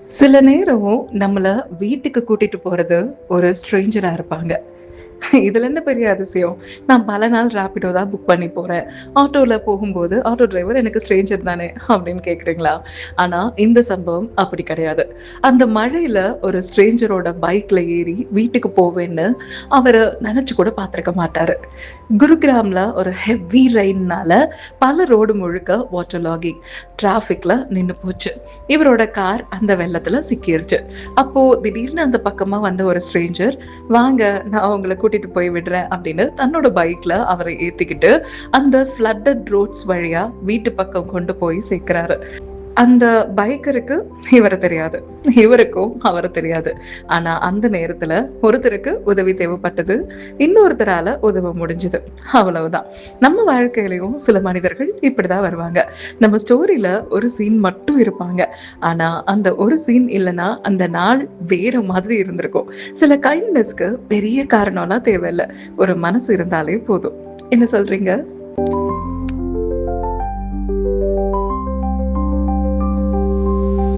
சில நேரம் நம்மள வீட்டுக்கு கூட்டிட்டு போறது ஒரு ஸ்ட்ரேஞ்சரா இருப்பாங்க. இதுல என்ன பெரிய அதிசயம்? நான் பல நாள் ராபிடோ தான் புக் பண்ணி போறேன். ஆட்டோல போகும்போது, ஆட்டோ டிரைவர் எனக்கு ஸ்ட்ரேஞ்சர் தானே அப்படின்னு கேட்கிறீங்களா? ஆனா இந்த சம்பவம் அப்படி கிடையாது. அந்த மழையில ஒரு ஸ்ட்ரேஞ்சரோட பைக்ல ஏறி வீட்டுக்கு போவேன்னு அவரு நெனச்சு கூட பார்த்திருக்க மாட்டாரு. குருகிராம்ல ஒரு ஹெவி ரெயின்னால பல ரோடு முழுக்க வாட்டர் லாகிங். டிராஃபிக்ல நின்னு போச்சு. இவரோட கார் அந்த வெள்ளத்துல சிக்கிருச்சு. அப்போ திடீர்னு அந்த பக்கமா வந்த ஒரு ஸ்ட்ரேஞ்சர், "வாங்க நான் உங்கள கூட்டிட்டு போய் விடுறேன்" அப்படின்னு தன்னோட பைக்ல அவர ஏத்திக்கிட்டு அந்த ஃப்ளட்டட் ரோட்ஸ் வழியா வீட்டு பக்கம் கொண்டு போய் சேர்க்கிறாரு. அந்த பைக்கருக்கு இவர தெரியாது. இவருக்கும் அவர தெரியாது. ஆனா அந்த நேரத்துல ஒருத்தருக்கு உதவி தேவைப்பட்டது. இன்னொருத்தரால உதவ முடிஞ்சது. அவ்வளவுதான். நம்ம வாழ்க்கையிலயும் சில மனிதர்கள் இப்படிதான் வருவாங்க. நம்ம ஸ்டோரியில ஒரு சீன் மட்டும் இருப்பாங்க. ஆனா அந்த ஒரு சீன் இல்லன்னா அந்த நாள் வேற மாதிரி இருந்திருக்கும். சில கைண்ட்னஸ்க்கு பெரிய காரணம்லாம் தேவையில்ல. ஒரு மனசு இருந்தாலே போதும். என்ன சொல்றீங்க?